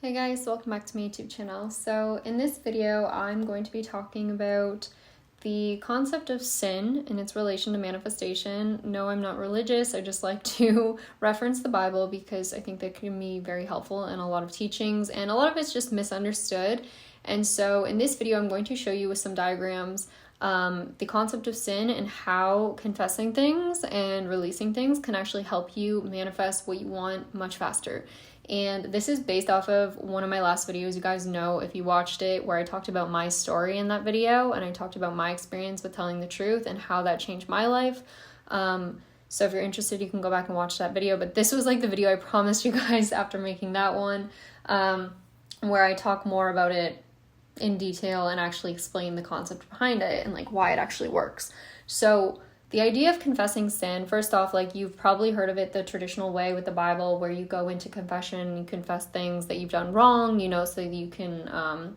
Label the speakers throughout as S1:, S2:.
S1: Hey guys, welcome back to my YouTube channel. So in this video, I'm going to be talking about the concept of sin and its relation to manifestation. No, I'm not religious. I just like to reference the Bible because I think that can be very helpful in a lot of teachings, and a lot of it's just misunderstood. And so in this video, I'm going to show you with some diagrams the concept of sin and how confessing things and releasing things can actually help you manifest what you want much faster. And this is based off of one of my last videos. You guys know if you watched it, where I talked about my story in that video, and I talked about my experience with telling the truth and how that changed my life. So if you're interested, you can go back and watch that video. But this was like the video I promised you guys after making that one, where I talk more about it in detail and actually explain the concept behind it and like why it actually works. So the idea of confessing sin, first off, like you've probably heard of it the traditional way with the Bible, where you go into confession and you confess things that you've done wrong, so that you can,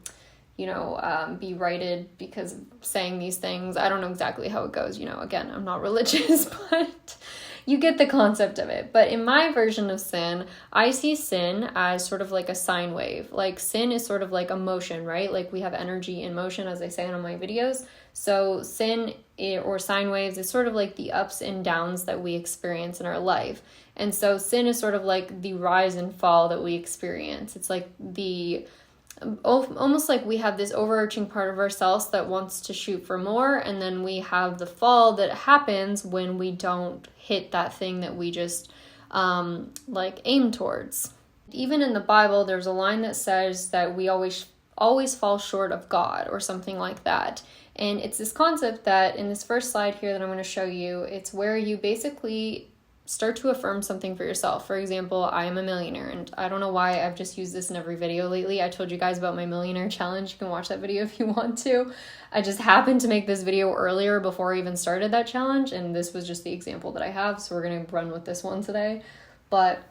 S1: be righted because of saying these things. I don't know exactly how it goes. Again, I'm not religious, but you get the concept of it. But in my version of sin, I see sin as sort of like a sine wave. Like sin is sort of like a motion, right? Like we have energy in motion, as I say in all my videos. So sin or sine waves is sort of like the ups and downs that we experience in our life. And so sin is sort of like the rise and fall that we experience. It's like almost like we have this overarching part of ourselves that wants to shoot for more, and then we have the fall that happens when we don't hit that thing that we just aim towards. Even in the Bible, there's a line that says that we always fall short of God, or something like that. And it's this concept that in this first slide here that I'm going to show you, it's where you basically start to affirm something for yourself. For example, I am a millionaire, and I don't know why I've just used this in every video lately. I told you guys about my millionaire challenge. You can watch that video if you want to. I just happened to make this video earlier before I even started that challenge, and this was just the example that I have, so we're going to run with this one today. But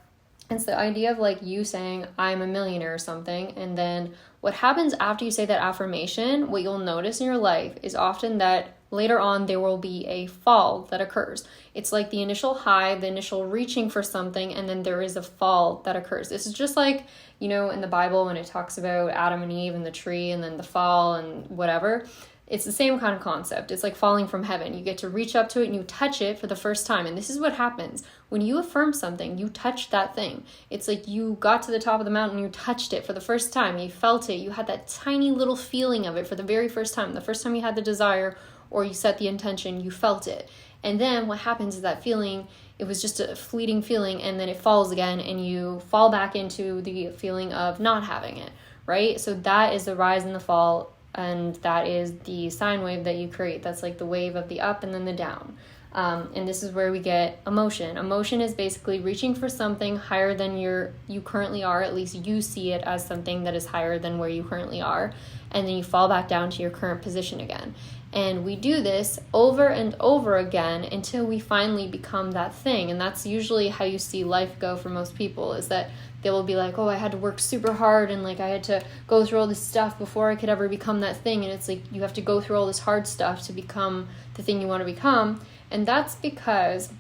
S1: it's the idea of like you saying, I'm a millionaire or something, and then what happens after you say that affirmation, what you'll notice in your life is often that later on there will be a fall that occurs. It's like the initial high, the initial reaching for something, and then there is a fall that occurs. This is just like, in the Bible when it talks about Adam and Eve and the tree and then the fall and whatever. It's the same kind of concept. It's like falling from heaven. You get to reach up to it and you touch it for the first time. And this is what happens. When you affirm something, you touch that thing. It's like you got to the top of the mountain, you touched it for the first time. You felt it. You had that tiny little feeling of it for the very first time. The first time you had the desire or you set the intention, you felt it. And then what happens is that feeling, it was just a fleeting feeling, and then it falls again and you fall back into the feeling of not having it, right? So that is the rise and the fall. And that is the sine wave that you create. That's like the wave of the up and then the down. And this is where we get emotion. Emotion is basically reaching for something higher than you currently are. At least you see it as something that is higher than where you currently are. And then you fall back down to your current position again. And we do this over and over again until we finally become that thing. And that's usually how you see life go for most people, is that they will be like, oh, I had to work super hard and like I had to go through all this stuff before I could ever become that thing. And it's like you have to go through all this hard stuff to become the thing you want to become. And that's because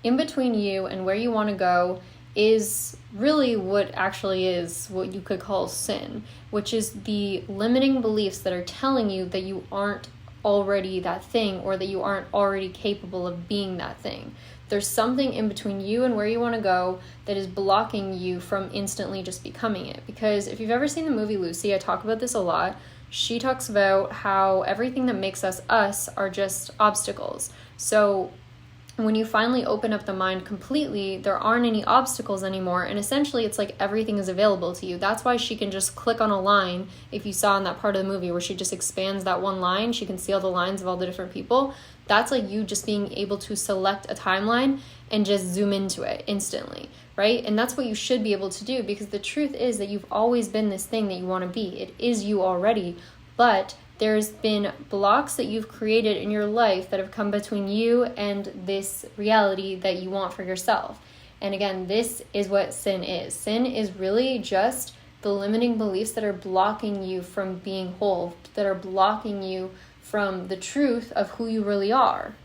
S1: in between you and where you want to go is really what actually is what you could call sin, which is the limiting beliefs that are telling you that you aren't already that thing, or that you aren't already capable of being that thing. There's something in between you and where you want to go that is blocking you from instantly just becoming it. Because if you've ever seen the movie Lucy, I talk about this a lot. She talks about how everything that makes us us are just obstacles. So when you finally open up the mind completely, there aren't any obstacles anymore. And essentially, it's like everything is available to you. That's why she can just click on a line. If you saw in that part of the movie where she just expands that one line, she can see all the lines of all the different people. That's like you just being able to select a timeline and just zoom into it instantly, right? And that's what you should be able to do, because the truth is that you've always been this thing that you want to be. It is you already, but there's been blocks that you've created in your life that have come between you and this reality that you want for yourself. And again, this is what sin is. Sin is really just the limiting beliefs that are blocking you from being whole, that are blocking you from the truth of who you really are.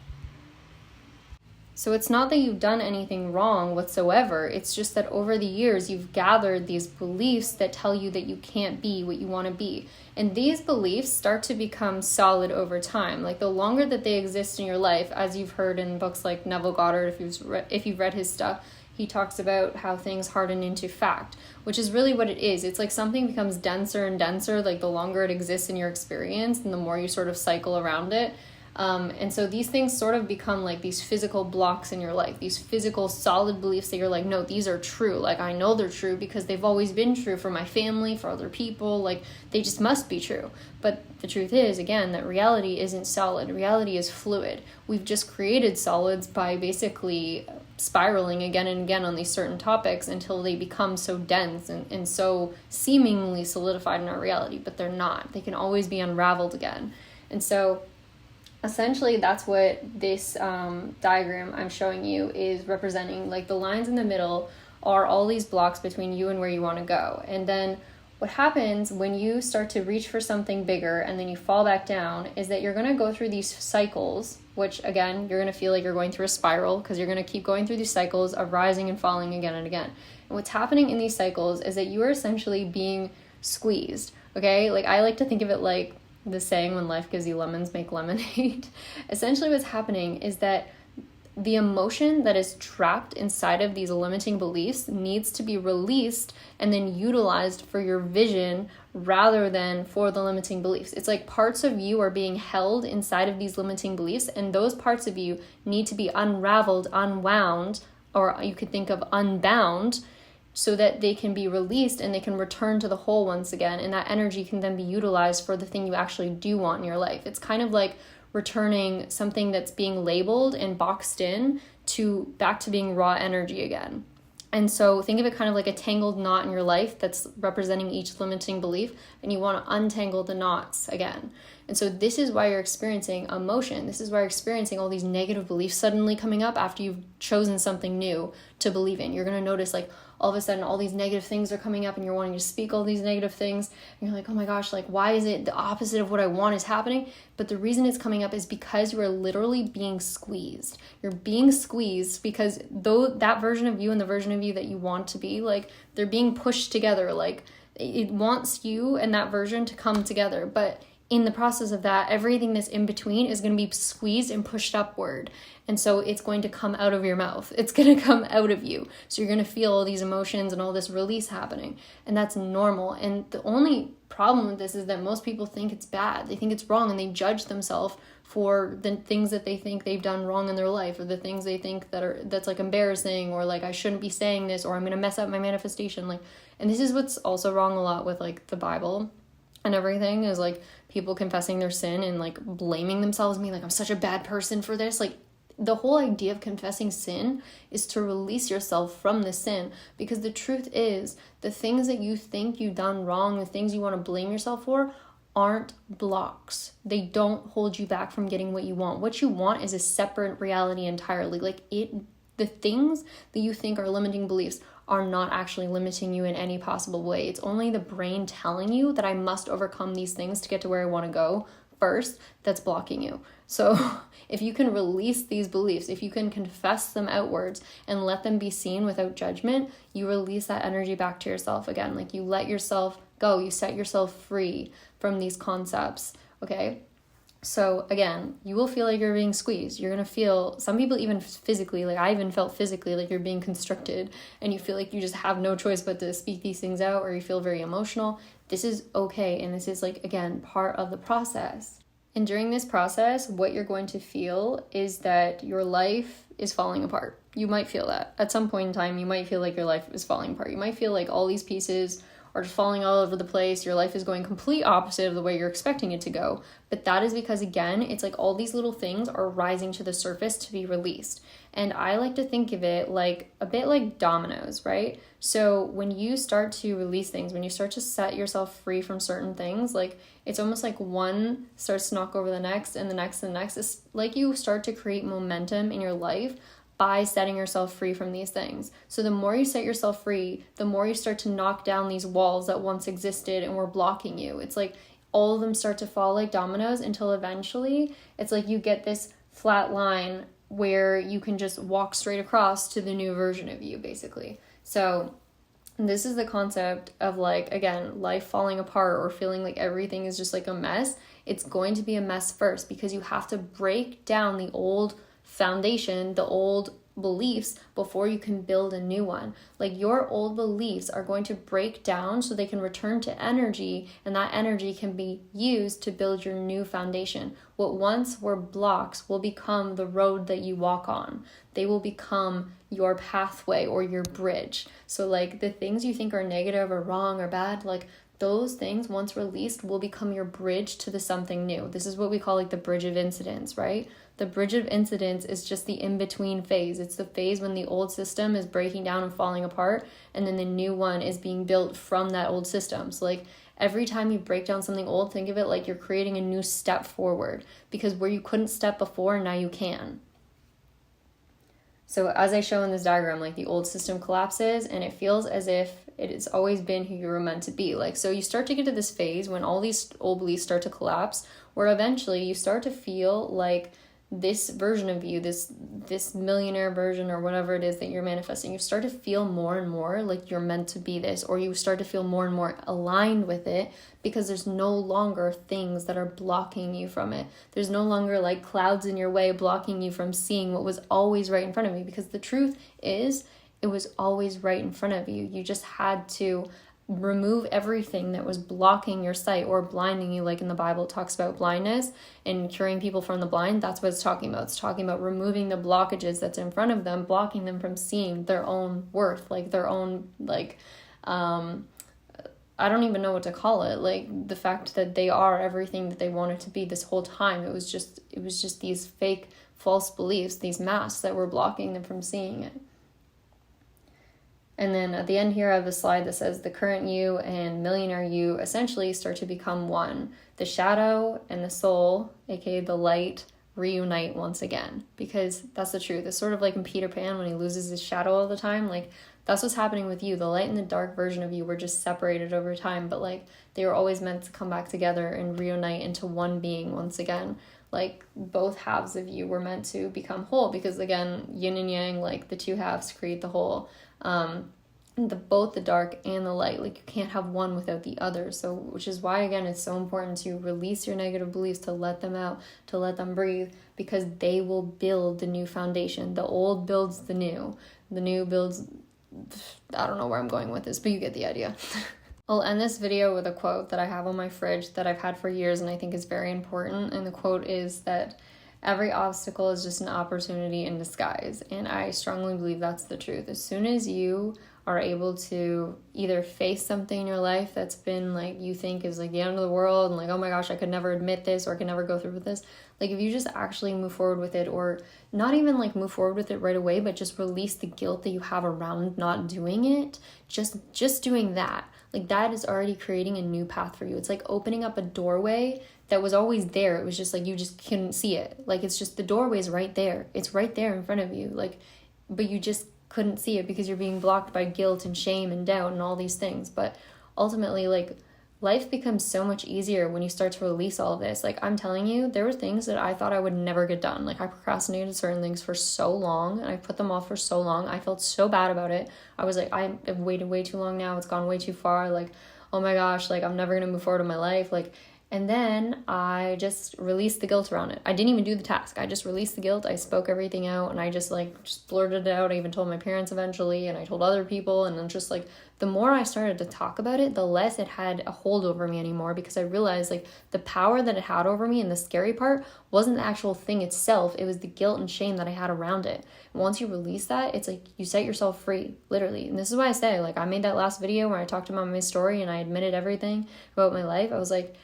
S1: So it's not that you've done anything wrong whatsoever. It's just that over the years, you've gathered these beliefs that tell you that you can't be what you want to be. And these beliefs start to become solid over time. Like the longer that they exist in your life, as you've heard in books like Neville Goddard, if you've read his stuff, he talks about how things harden into fact, which is really what it is. It's like something becomes denser and denser, like the longer it exists in your experience and the more you sort of cycle around it. And so these things sort of become like these physical blocks in your life, these physical solid beliefs that you're like, no, these are true. Like, I know they're true because they've always been true for my family, for other people. Like, they just must be true. But the truth is, again, that reality isn't solid. Reality is fluid. We've just created solids by basically spiraling again and again on these certain topics until they become so dense and so seemingly solidified in our reality, but they're not. They can always be unraveled again. And so essentially, that's what this diagram I'm showing you is representing. Like the lines in the middle are all these blocks between you and where you want to go. And then what happens when you start to reach for something bigger and then you fall back down is that you're going to go through these cycles, which again, you're going to feel like you're going through a spiral because you're going to keep going through these cycles of rising and falling again and again. And what's happening in these cycles is that you are essentially being squeezed, okay? Like I like to think of it like the saying, when life gives you lemons, make lemonade. Essentially what's happening is that the emotion that is trapped inside of these limiting beliefs needs to be released and then utilized for your vision rather than for the limiting beliefs. It's like parts of you are being held inside of these limiting beliefs, and those parts of you need to be unraveled, unwound, or you could think of unbound, so that they can be released and they can return to the whole once again, and that energy can then be utilized for the thing you actually do want in your life. It's kind of like returning something that's being labeled and boxed in to back to being raw energy again. And so think of it kind of like a tangled knot in your life that's representing each limiting belief, and you want to untangle the knots again. And so this is why you're experiencing emotion. This is why you're experiencing all these negative beliefs suddenly coming up after you've chosen something new to believe in. You're going to notice like all of a sudden all these negative things are coming up and you're wanting to speak all these negative things. And you're like, oh my gosh, like why is it the opposite of what I want is happening? But the reason it's coming up is because you are literally being squeezed. You're being squeezed because though that version of you and the version of you that you want to be, like they're being pushed together. Like it wants you and that version to come together. But in the process of that, everything that's in between is going to be squeezed and pushed upward. And so it's going to come out of your mouth. It's going to come out of you. So you're going to feel all these emotions and all this release happening. And that's normal. And the only problem with this is that most people think it's bad. They think it's wrong and they judge themselves for the things that they think they've done wrong in their life, or the things they think that's like embarrassing, or like I shouldn't be saying this, or I'm going to mess up my manifestation. Like, and this is what's also wrong a lot with like the Bible and everything, is like people confessing their sin and like blaming themselves, being like, I'm such a bad person for this. Like the whole idea of confessing sin is to release yourself from the sin, because the truth is the things that you think you've done wrong, the things you want to blame yourself for, aren't blocks. They don't hold you back from getting what you want. What you want is a separate reality entirely. Like the things that you think are limiting beliefs are not actually limiting you in any possible way. It's only the brain telling you that I must overcome these things to get to where I want to go first that's blocking you. So if you can release these beliefs, if you can confess them outwards and let them be seen without judgment, you release that energy back to yourself again. Like you let yourself go, you set yourself free from these concepts, okay? So again, you will feel like you're being squeezed. You're going to feel, some people even physically, like I even felt physically like you're being constricted and you feel like you just have no choice but to speak these things out, or you feel very emotional. This is okay. And this is like, again, part of the process. And during this process, what you're going to feel is that your life is falling apart. You might feel that at some point in time. You might feel like your life is falling apart. You might feel like all these pieces are just falling all over the place. Your life is going complete opposite of the way you're expecting it to go. But that is because, again, it's like all these little things are rising to the surface to be released. And I like to think of it like a bit like dominoes, right? So when you start to release things, when you start to set yourself free from certain things, like it's almost like one starts to knock over the next and the next and the next. It's like you start to create momentum in your life by setting yourself free from these things. So the more you set yourself free, the more you start to knock down these walls that once existed and were blocking you. It's like all of them start to fall like dominoes until eventually it's like you get this flat line where you can just walk straight across to the new version of you, basically. So this is the concept of like, again, life falling apart or feeling like everything is just like a mess. It's going to be a mess first because you have to break down the old foundation, the old beliefs, before you can build a new one. Like, your old beliefs are going to break down so they can return to energy, and that energy can be used to build your new foundation. What once were blocks will become the road that you walk on. They will become your pathway or your bridge. So like, the things you think are negative or wrong or bad, like those things once released will become your bridge to the something new. This is what we call like the bridge of incidents, right? The bridge of incidents is just the in-between phase. It's the phase when the old system is breaking down and falling apart, and then the new one is being built from that old system. So like, every time you break down something old, think of it like you're creating a new step forward, because where you couldn't step before, now you can. So as I show in this diagram, like the old system collapses and it feels as if it has always been who you were meant to be. Like, so you start to get to this phase when all these old beliefs start to collapse, where eventually you start to feel like this version of you, this millionaire version or whatever it is that you're manifesting, you start to feel more and more like you're meant to be this, or you start to feel more and more aligned with it, because there's no longer things that are blocking you from it. There's no longer like clouds in your way blocking you from seeing what was always right in front of you, because the truth is, it was always right in front of you. You just had to remove everything that was blocking your sight or blinding you. Like in the Bible, it talks about blindness and curing people from the blind. That's what it's talking about. It's talking about removing the blockages that's in front of them, blocking them from seeing their own worth, like their own, like, I don't even know what to call it. Like the fact that they are everything that they wanted to be this whole time. It was just these fake false beliefs, these masks that were blocking them from seeing it. And then at the end here, I have a slide that says the current you and millionaire you essentially start to become one. The shadow and the soul, aka the light, reunite once again, because that's the truth. It's sort of like in Peter Pan when he loses his shadow all the time. Like, that's what's happening with you. The light and the dark version of you were just separated over time, but like, they were always meant to come back together and reunite into one being once again. Like, both halves of you were meant to become whole, because again, yin and yang, like the two halves create the whole. Both the dark and the light, like you can't have one without the other. So, which is why again, it's so important to release your negative beliefs, to let them out, to let them breathe, because they will build the new foundation. The old builds the new builds, I don't know where I'm going with this, but you get the idea. I'll end this video with a quote that I have on my fridge that I've had for years and I think is very important. And the quote is that every obstacle is just an opportunity in disguise. And I strongly believe that's the truth. As soon as you are able to either face something in your life that's been like, you think is like the end of the world, and like, oh my gosh, I could never admit this, or I could never go through with this. Like, if you just actually move forward with it, or not even like move forward with it right away, but just release the guilt that you have around not doing it, just doing that. Like, that is already creating a new path for you. It's like opening up a doorway that was always there. It was just like, you just couldn't see it. Like, it's just, the doorway's right there. It's right there in front of you. Like, but you just couldn't see it because you're being blocked by guilt and shame and doubt and all these things. But ultimately, like, life becomes so much easier when you start to release all of this. Like, I'm telling you, there were things that I thought I would never get done. Like, I procrastinated certain things for so long, and I put them off for so long. I felt so bad about it. I was like, I've waited way too long now. It's gone way too far. Like, oh my gosh, like, I'm never going to move forward in my life. Like, and then I just released the guilt around it. I didn't even do the task. I just released the guilt. I spoke everything out, and I just blurted it out. I even told my parents eventually, and I told other people. And then just like, the more I started to talk about it, the less it had a hold over me anymore, because I realized like the power that it had over me, and the scary part wasn't the actual thing itself. It was the guilt and shame that I had around it. And once you release that, it's like you set yourself free, literally. And this is why I say, like, I made that last video where I talked about my story and I admitted everything about my life. I was like,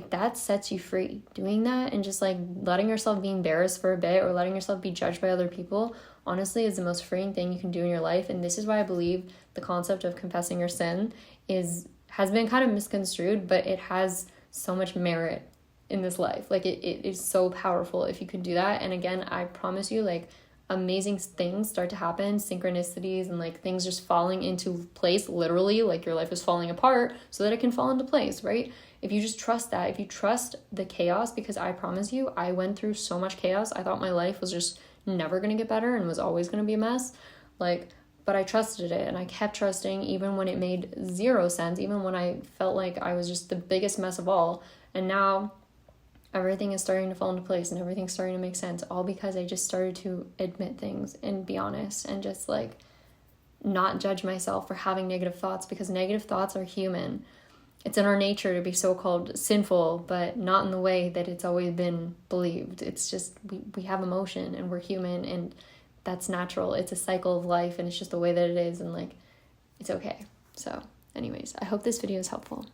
S1: that sets you free. Doing that and just like letting yourself be embarrassed for a bit, or letting yourself be judged by other people, honestly is the most freeing thing you can do in your life. And this is why I believe the concept of confessing your sin has been kind of misconstrued, but it has so much merit in this life. Like, it is so powerful if you can do that. And again, I promise you, like, amazing things start to happen, synchronicities and like things just falling into place, literally, like your life is falling apart so that it can fall into place, right? If you just trust that, if you trust the chaos, because I promise you, I went through so much chaos. I thought my life was just never going to get better and was always going to be a mess. Like, but I trusted it, and I kept trusting even when it made zero sense, even when I felt like I was just the biggest mess of all. And now everything is starting to fall into place and everything's starting to make sense, all because I just started to admit things and be honest and just like not judge myself for having negative thoughts, because negative thoughts are human. It's in our nature to be so-called sinful, but not in the way that it's always been believed. It's just we have emotion and we're human, and that's natural. It's a cycle of life, and it's just the way that it is, and like, it's okay. So anyways, I hope this video is helpful.